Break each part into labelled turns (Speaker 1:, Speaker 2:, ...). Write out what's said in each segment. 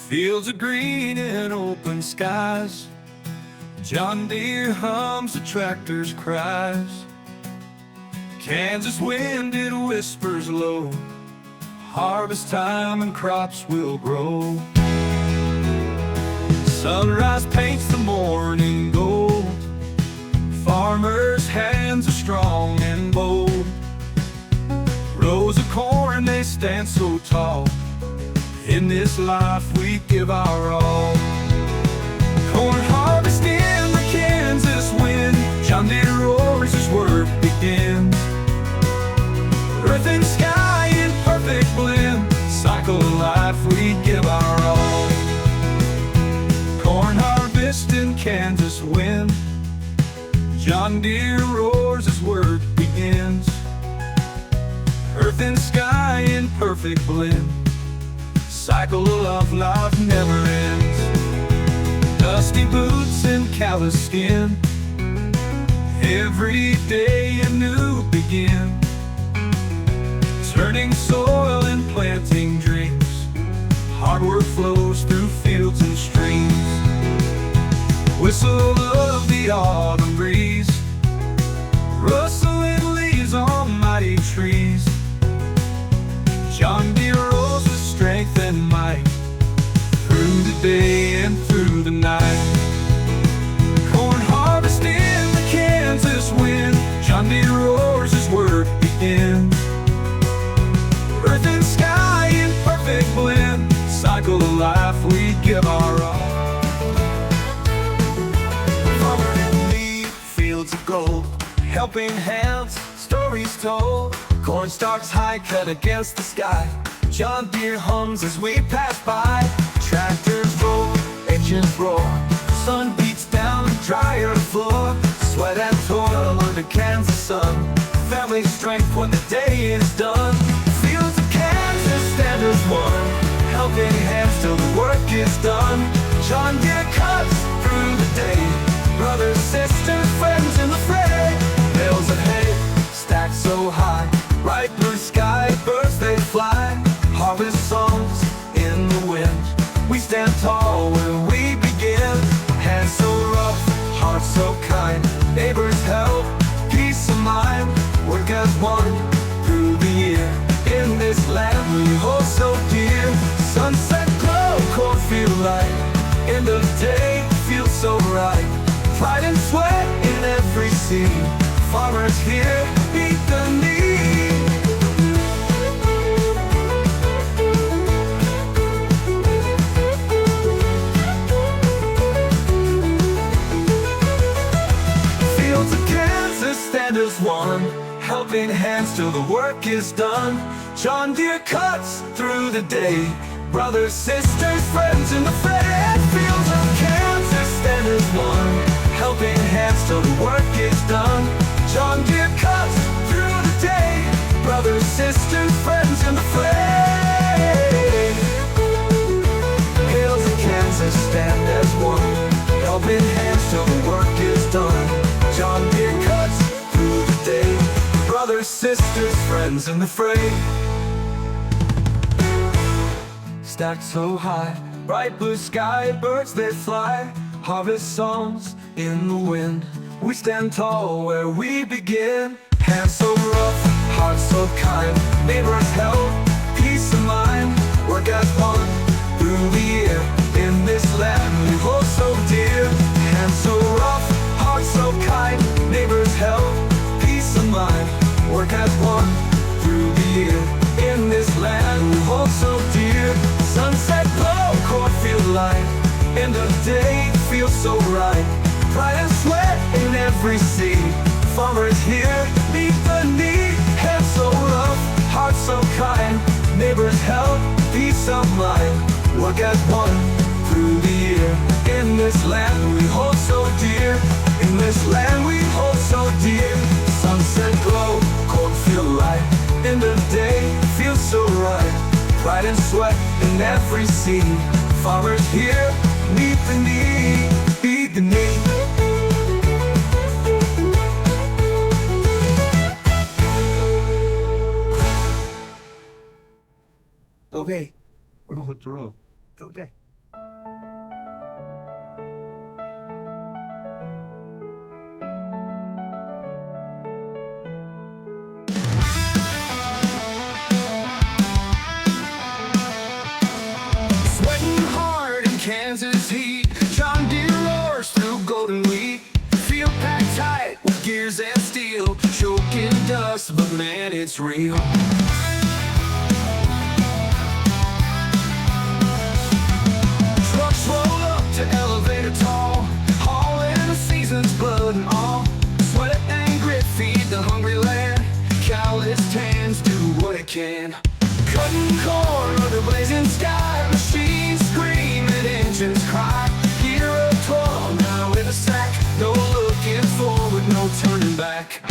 Speaker 1: Fields of green and open skies. John Deere hums the tractor's cries. Kansas wind, it whispers low. Harvest time and crops will grow. Sunrise paints the morning gold. Farmers' hands are strong and bold. Rows of corn, they stand so tall. In this life we give our all. Corn harvest in the Kansas wind. John Deere roars as work begins. Earth and sky in perfect blend. Cycle of life we give our all. Corn harvest in Kansas wind. John Deere roars as work begins. Earth and sky in perfect blend. Cycle of life never ends. Dusty boots and callous skin. Every day a new begin. Turning soil and planting dreams. Hard work flows through fields and streams. Whistle of the autumn breeze. Rustling leaves on mighty trees. John Deere rolls with strength and might. Through the day and through the night. Corn harvest in the Kansas wind. John Deere roars as work begins. Earth and sky in perfect blend. Cycle of life we give our all. Farmer in need, fields of gold. Helping hands, stories told. Corn stalks high cut against the sky. John Deere hums as we pass by. Tractors roll, engines roar. Sun beats down the drier floor. Sweat and toil under Kansas sun. Family strength when the day is done. Fields of Kansas stand as one. Helping hands till the work is done. John Deere cuts through the day. Brothers, sisters, friends in the fray. Bales of hay stacked so high. Bright blue sky, birds they fly. Harvest songs in the wind. We stand tall where we begin. Hands so rough, hearts so kind. Neighbors help, peace of mind. Work as one through the year. In this land we hold so dear. Sunset glow, cornfield light. End of day feels so right. Pride and sweat in every seed. Farmers here meet the need. Fields of Kansas stand as one. Helping hands till the work is done. John Deere cuts through the day. Brothers, sisters, friends in the fray. Fields of Kansas stand as one. Helping hands till the work is done. John Deere cuts through the day. Brothers, sisters, friends in the fray. Hills of Kansas stand as one. Helping hands till the work is done. John Deere cuts through the day. Brothers, sisters, friends in the fray. Stacked so high, bright blue sky, birds they fly. Harvest songs in the wind. We stand tall where we begin. Hands so rough, hearts so kind. Neighbors help, peace of mind. Work as one through the year. In this land we hold so dear. Hands so rough, hearts so kind. Neighbors help, peace of mind. Work as one through the year. In this land we hold so dear. Sunset glow, cornfield light. End of day feels so right. Pride and sweat in every seed. Farmers here meet the need. Hands so rough, hearts so kind. Neighbors help, peace of mind. Work as one through the year. In this land we hold so dear. In this land we hold so dear. Sunset glow, cornfield light. End of day feels so right. Pride and sweat in every seed. Farmers here meet the need. Meet the need.
Speaker 2: Okay, we're going through. Okay.
Speaker 1: man, it's real. Trucks roll up to elevator tall, hauling the season's blood and all. Sweat and grit feed the hungry land. Calloused hands do what it can. Cutting corn under blazing sky. Machines scream and engines cry. Gear of toil now in a sack. No looking forward, no turning back.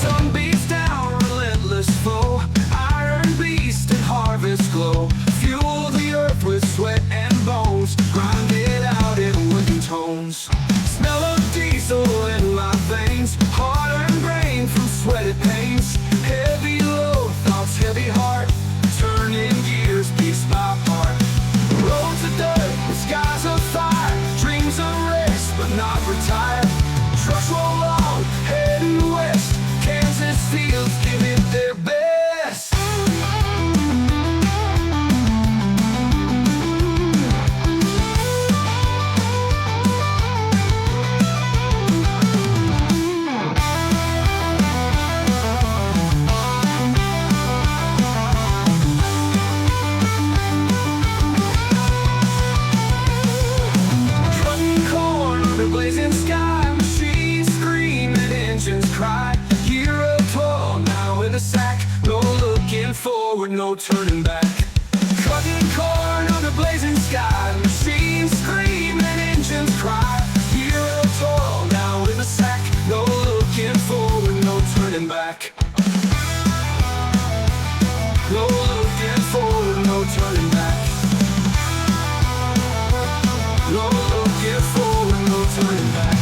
Speaker 1: Sun beats down, relentless foe. Iron beast and harvest glow. Fuel the earth with sweat and bones. Grind it out in wooden tones. Smell of diesel in my veins. Hard-earned grain from sweated pains. Heavy load, thoughts, heavy heart. Turning gears piece by part. Roads of dirt, the skies of fire. Dreams of rest, but not retire. Trucks roll on, heading west. Kansas fields give it their best. Cutting corn under blazing sky. Machines scream and engines cry. Year of toil now in a sack. No looking forward, no turning back. Cutting corn under blazing sky. Machines scream and engines cry. Year of toil now in a sack. No looking forward, no turning back. No looking forward, no turning back. No looking forward, no turning back.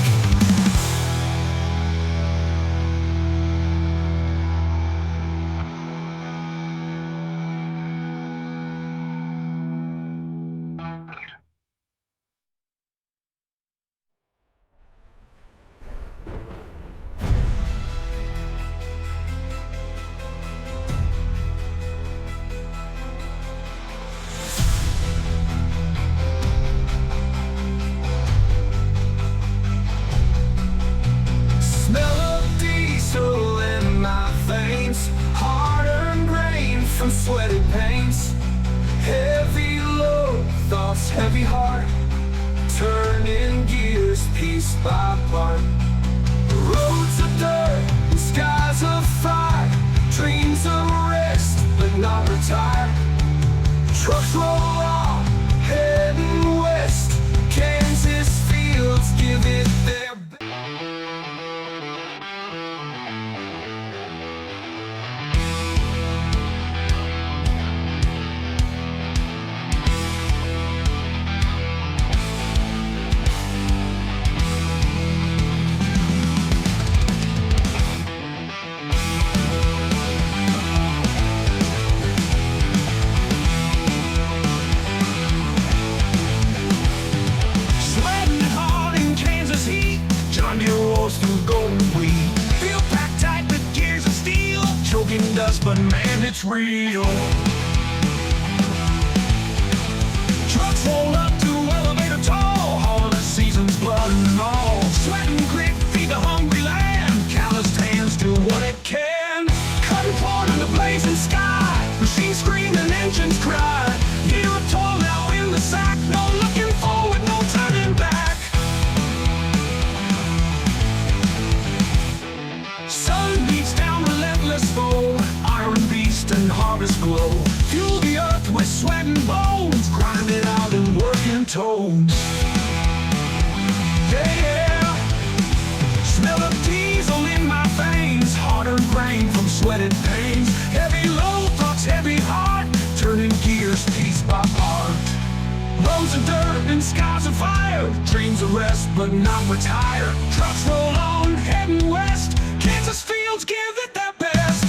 Speaker 1: Smell of diesel in my veins. Hard-earned grain from sweated pains. Heavy load, thoughts, heavy heart. Turning gears piece by part. Roads of dirt, skies of fire. Dreams of rest, but not retire. Trucks roll on, heading west. Kansas fields give it their best. Sweating hard in Kansas heat. John Deere rolls through golden wheat. Field packed tight with gears of steel. Choking dust, but man, it's real. Trucks roll up to elevator tall, hauling the season's blood and all. Sweat and grit feed the hungry land. Calloused hands do what it can. Cutting corn in the blazing sky. Machines scream and engines cry. Year of toil now in the sack. No looking forward, no turning back. Sun beats down, relentless foe. Iron beast and harvest glow. Fuel the earth with sweat and bones. Grind it out in working tones. Yeah. Smell of diesel in my veins. Hard-earned grain from sweated pains. Heavy load, thoughts, heavy heart. Turning gears piece by part. Roads of dirt and skies of fire. Dreams of rest, but not retire. Trucks roll on, heading west. Kansas fields give it their best.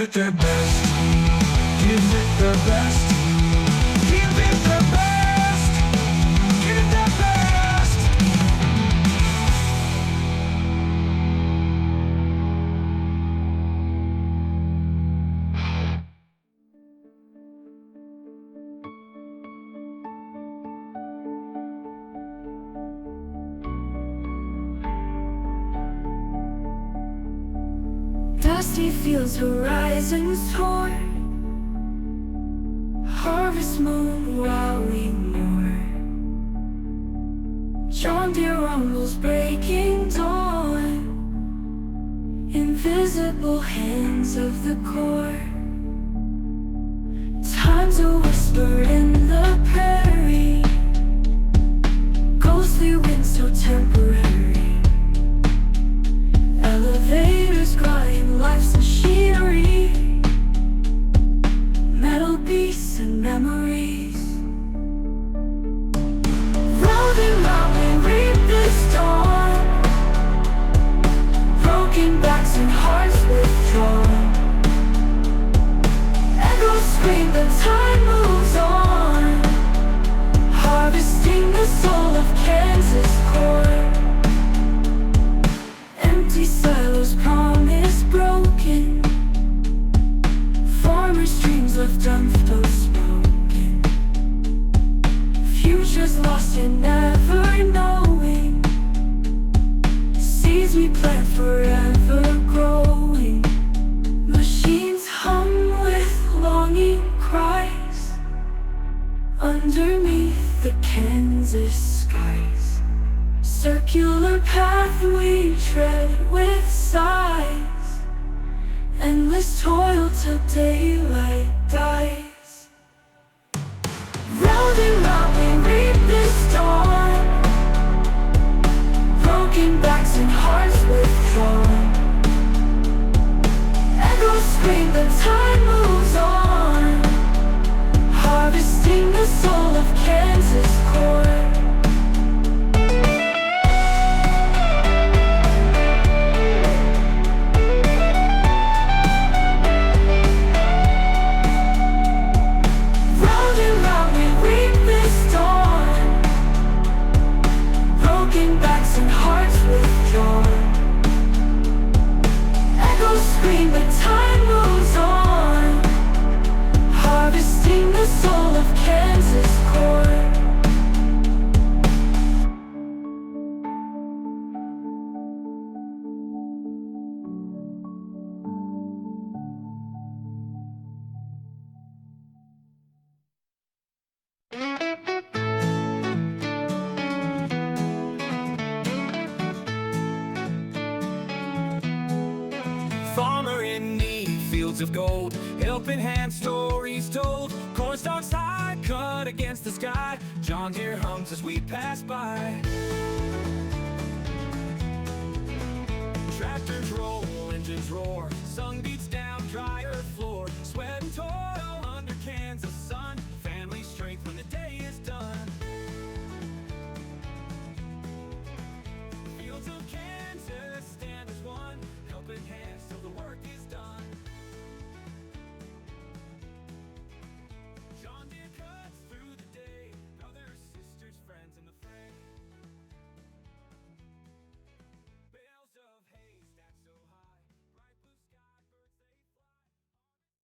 Speaker 1: it their best. Give it their best. Give it their best. Give it their best.
Speaker 2: Dusty fields, horizons torn, harvest moon while we mourn. John Deere rumbles breaking dawn, invisible hands of the corn. Time's a whisper in the prairie, ghostly wind so temporary. Elevators grind life's machinery, metal beasts and memories. Round and round we reap this dawn, broken backs and hearts withdrawn. Echoes scream, the time moves on, harvesting the soul of Kansas corn. Empty silos, promise broken, farmers' dreams left unspoken. Futures lost in never knowing, seeds we plant forever growing. Machines hum with longing cries underneath the Kansas skies. Circular path we tread with sighs, endless toil till daylight dies. Round and round we reap this dawn, broken backs and hearts withdrawn. Echoes scream, the time moves on, harvesting the soul of Kansas corn. And hearts withdrawn. Echoes scream, but time moves on, harvesting the soul of Kansas corn.
Speaker 1: Farmer in need, fields of gold, helping hand stories told. Corn stalks high, cut against the sky. John Deere hums as we pass by. Tractors roll, engines roar,